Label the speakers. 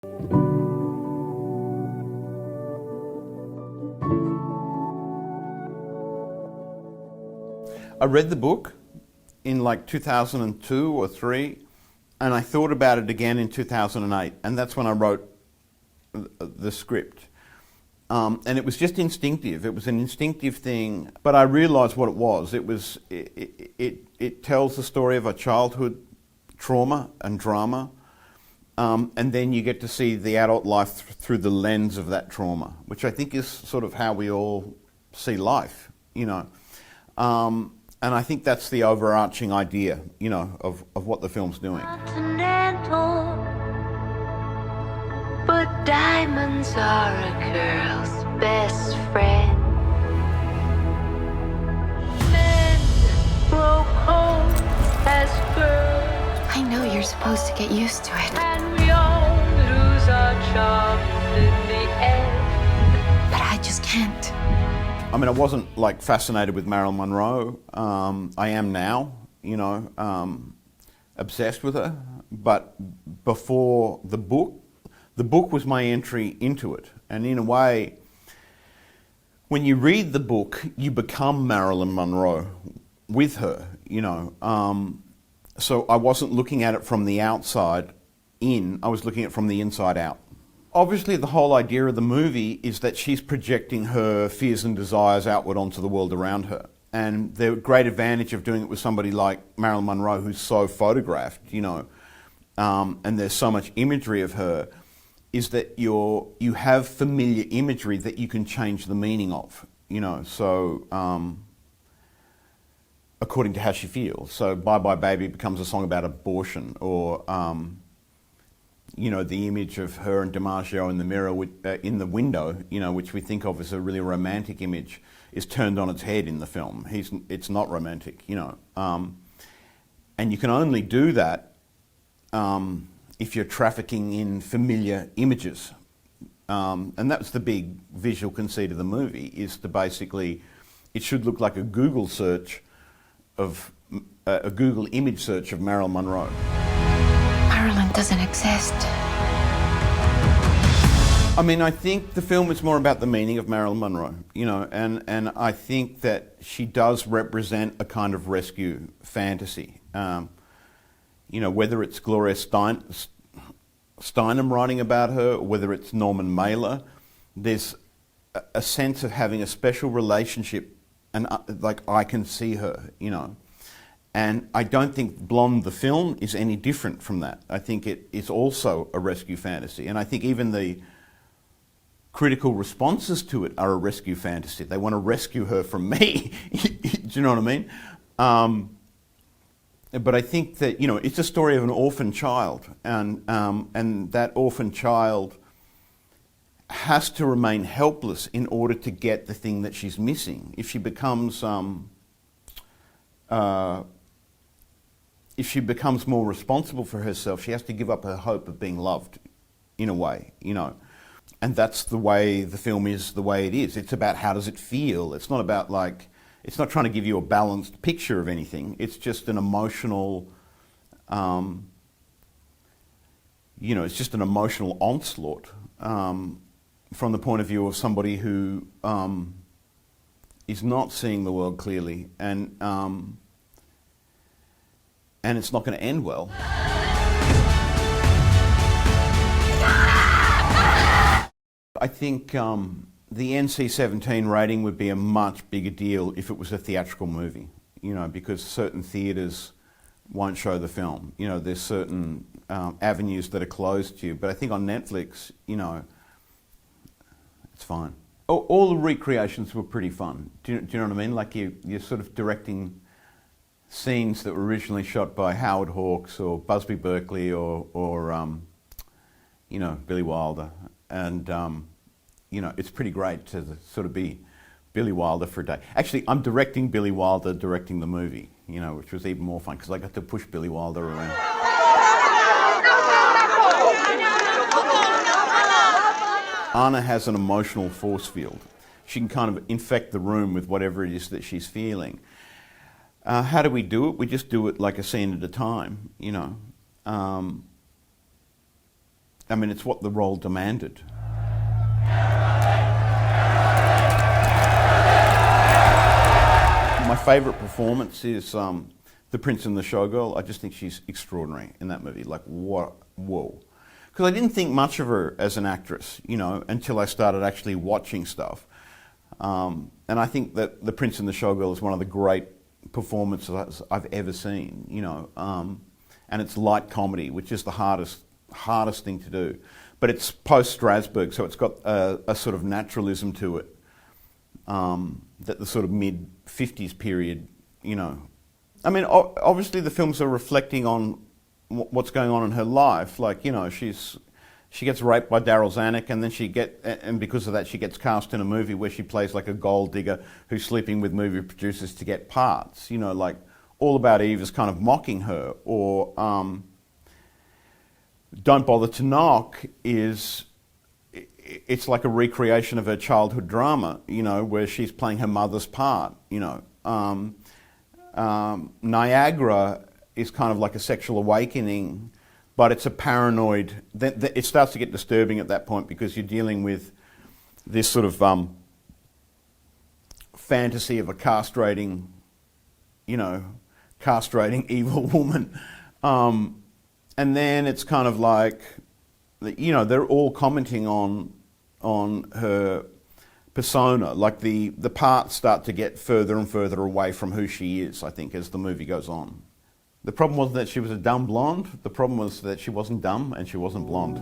Speaker 1: I read the book in like 2002 or 3, and I thought about it again in 2008, and that's when I wrote the script. And it was just instinctive. It was an instinctive thing, but I realised what it was. It tells the story of a childhood trauma and drama, and then you get to see the adult life through the lens of that trauma, which I think is sort of how we all see life, you know. And I think that's the overarching idea, you know, of what the film's doing.
Speaker 2: Continental, but diamonds are a girl's best friend. Men grow cold as girls.
Speaker 3: I know you're supposed to get used to it,
Speaker 2: And we all lose our charms in the end.
Speaker 3: but I just can't.
Speaker 1: I mean, I wasn't like fascinated with Marilyn Monroe. I am now, you know, obsessed with her. But before the book was my entry into it. And in a way, when you read the book, you become Marilyn Monroe with her, you know. So I wasn't looking at it from the outside in, I was looking at it from the inside out. Obviously, the whole idea of the movie is that she's projecting her fears and desires outward onto the world around her. And the great advantage of doing it with somebody like Marilyn Monroe, who's so photographed, you know, and there's so much imagery of her, is that you have familiar imagery that you can change the meaning of, you know. So, according to how she feels. So, Bye Bye Baby becomes a song about abortion, or you know, the image of her and DiMaggio in the mirror in the window, you know, which we think of as a really romantic image, is turned on its head in the film. It's not romantic, you know. And you can only do that if you're trafficking in familiar images. And that's the big visual conceit of the movie, is to basically, it should look like a Google search of, a Google image search of Marilyn Monroe.
Speaker 3: Marilyn doesn't exist.
Speaker 1: I mean, I think the film is more about the meaning of Marilyn Monroe, you know, and I think that she does represent a kind of rescue fantasy. You know, whether it's Gloria Steinem writing about her, or whether it's Norman Mailer, there's a sense of having a special relationship, and like, I can see her, you know. And I don't think Blonde, the film, is any different from that. I think it is also a rescue fantasy. And I think even the critical responses to it are a rescue fantasy. They want to rescue her from me. Do you know what I mean? But I think that, you know, it's a story of an orphan child. And that orphan child has to remain helpless in order to get the thing that she's missing. If she becomes more responsible for herself, she has to give up her hope of being loved, in a way, you know. And that's the way the film is the way it is. It's about how does it feel. It's not about, like, it's not trying to give you a balanced picture of anything. It's just an emotional, you know, it's just an emotional onslaught from the point of view of somebody who is not seeing the world clearly, and it's not going to end well. I think the NC-17 rating would be a much bigger deal if it was a theatrical movie, you know, because certain theatres won't show the film. You know, there's certain avenues that are closed to you. But I think on Netflix, you know, it's fine. All the recreations were pretty fun. Do you know what I mean? Like you're sort of directing scenes that were originally shot by Howard Hawks or Busby Berkeley or you know, Billy Wilder. And, you know, it's pretty great to sort of be Billy Wilder for a day. Actually, I'm directing Billy Wilder directing the movie, you know, which was even more fun because I got to push Billy Wilder around. Anna has an emotional force field. She can kind of infect the room with whatever it is that she's feeling. How do we do it? We just do it like a scene at a time, you know. I mean, it's what the role demanded. My favourite performance is the Prince and the Showgirl. I just think she's extraordinary in that movie. Like, what? Whoa. Because I didn't think much of her as an actress, you know, until I started actually watching stuff. And I think that The Prince and the Showgirl is one of the great performances I've ever seen, you know. And it's light comedy, which is the hardest thing to do. But it's post-Strasbourg, so it's got a sort of naturalism to it that the sort of mid-50s period, you know. I mean, obviously the films are reflecting on what's going on in her life. Like, you know, she gets raped by Daryl Zanuck, and then and because of that she gets cast in a movie where she plays like a gold digger who's sleeping with movie producers to get parts. You know, like All About Eve is kind of mocking her, or Don't Bother to Knock it's like a recreation of her childhood drama, you know, where she's playing her mother's part, you know. Niagara is kind of like a sexual awakening, but it's a paranoid. It starts to get disturbing at that point because you're dealing with this sort of fantasy of a castrating evil woman. And then it's kind of like, you know, they're all commenting on her persona. Like the parts start to get further and further away from who she is, I think, as the movie goes on. The problem wasn't that she was a dumb blonde. The problem was that she wasn't dumb and she wasn't blonde.